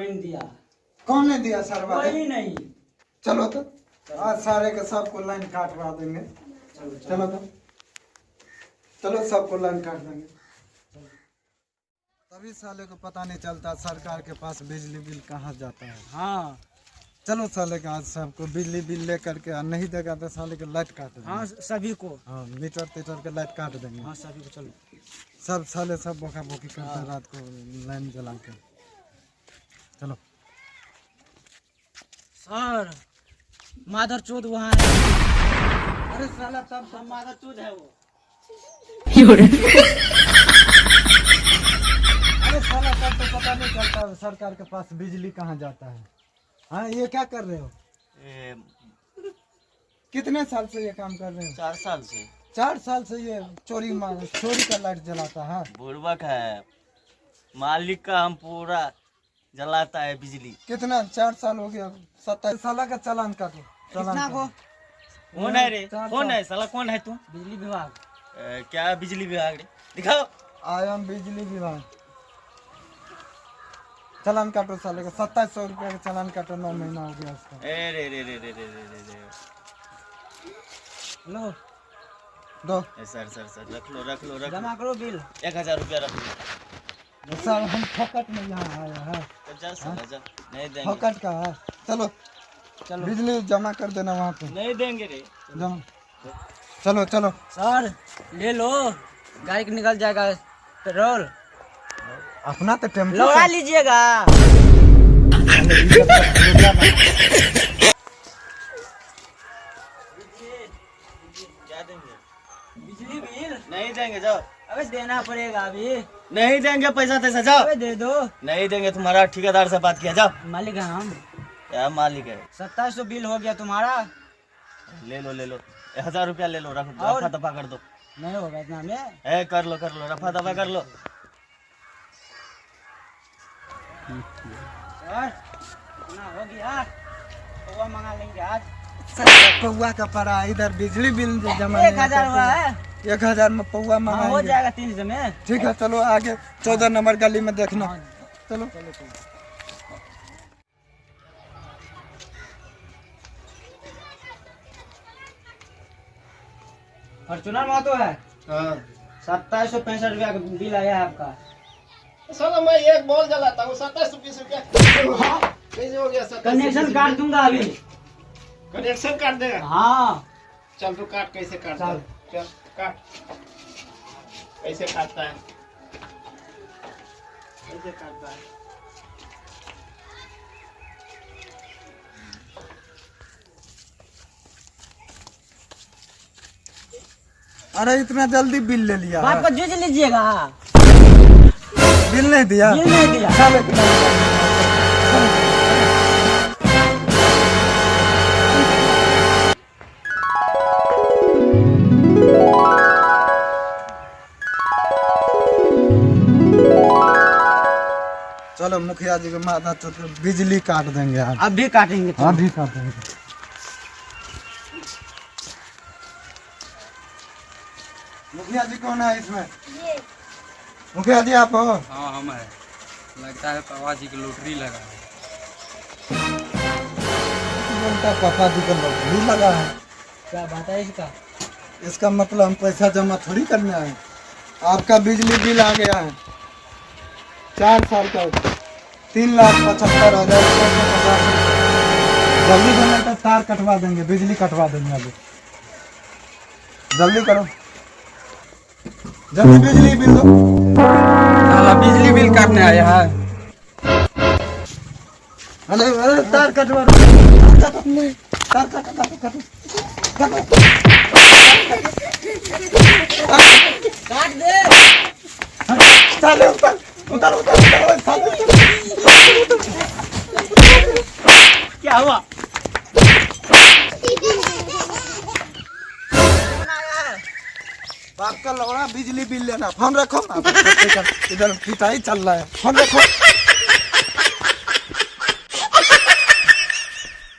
कोई नहीं दिया। कौन ने दिया सर? कोई नहीं। चलो तो आज सारे के सबको लाइन काटवा देंगे। चलो तो चलो सबको लाइन काट देंगे। तभी साले को पता नहीं चलता सरकार के पास बिजली बिल कहाँ जाता है। हाँ चलो साले का आज सबको बिजली बिल लेकर के नहीं देगा तो साले के लाइट काट देंगे। हाँ सभी को। हाँ मीटर तीटर के लाइट काट देंगे। हाँ सभी को। चलो सब साले सब बोका बोकी करता है रात को लाइन जला के। चलो सर मादर चोद वहाँ है। अरे साला तब सब मादर चोद है वो। अरे साला तब तो पता नहीं चलता सरकार के पास बिजली कहाँ जाता है। हाँ ये क्या कर रहे हो? कितने साल से ये काम कर रहे हो? 4 साल से। 4 साल से ये चोरी का लाइट जलाता है। बुड़बक है मालिक का, हम पूरा जलाता है बिजली। कितना 4 साल हो गया? 27 साल का चालान काटो। कितना को? कौन है रे? कौन है साला? कौन है तू? बिजली विभाग। क्या बिजली विभाग रे? दिखाओ। आयाम बिजली विभाग। चालान काटो साले का। 2700 रुपया का चालान काटो। 9 महीना हो गया उसका। रे रे रे रे रे रे रे रे। लो दो। सर सर सर रख लो रख लो रख लो। जमा करो बिल। 1000 रुपया रख लो। सर हम फोकट में यहाँ आया है। जा साला जा। नहीं देंगे। फोकट का है। चलो चलो बिजली जमा कर देना वहाँ पे। नहीं देंगे रे। जमा। चलो चलो सर ले लो, गाड़ी निकल जाएगा पेट्रोल। अपना तो टेम्पो लगा लीजिएगा। क्या देंगे? बिजली बिल नहीं देंगे जाओ। अबे देना पड़ेगा अभी। नहीं देंगे पैसा तैसा जाओ। अबे दे दो। नहीं देंगे। तुम्हारा ठेकेदार से बात किया जाओ। मालिक है हम। क्या मालिक है? 2700 बिल हो गया तुम्हारा। ले लो ले लो। 1000 रुपया ले लो। रफा और? दफा कर दो। नहीं होगा इतना में। कर लो रफा दफा कर लो। सर इतना हो गया, कौवा मंगा लेंगे आज। पौवा का पड़ा इधर बिजली बिल जमा 1000 हुआ है। 1000 में पौवा हाँ, हो मंगाएंगे। जाएगा 300 में। ठीक है चलो आगे 14 नंबर गली में देखना। चलो फॉर्चूनर महतो है। 2765 रुपया का बिल आया है आपका। साला मैं एक बॉल जलाता हूँ 2720 रुपया। कैसे हो गया? कनेक्शन काट दूंगा अभी। कनेक्शन काट देगा? हाँ चल तू काट। कैसे काटता है? चल काट। कैसे काटता है? कैसे काटता है? अरे इतना जल्दी बिल ले लिया बात को जूझ लीजिएगा। बिल नहीं दिया। बिल नहीं दिया। चलो मुखिया जी को माथा चोट बिजली काट देंगे आज। अब भी काटेंगे। अभी काट देंगे। मुखिया जी कौन है इसमें? मुखिया जी आप हो? हाँ हम है। लगता है पापा जी की लॉटरी लगा है। बोलता पापा जी का लॉटरी लगा है। क्या बात है इसका? इसका मतलब हम पैसा जमा थोड़ी करने आए। आपका बिजली बिल आ गया है 4 साल का 3,75,000। जल्दी बने तो तार कटवा देंगे, बिजली कटवा देंगे। अभी जल्दी करो, जल्दी बिजली बिल दो। बिजली बिल काटने आया है। अरे अरे तार कटवा तार काट दे। साले उतर उतर उतर क्या हुआ? आपका लौड़ा बिजली बिल लेना। फोन रखो। इधर पिटाई चल रहा है। फोन रखो।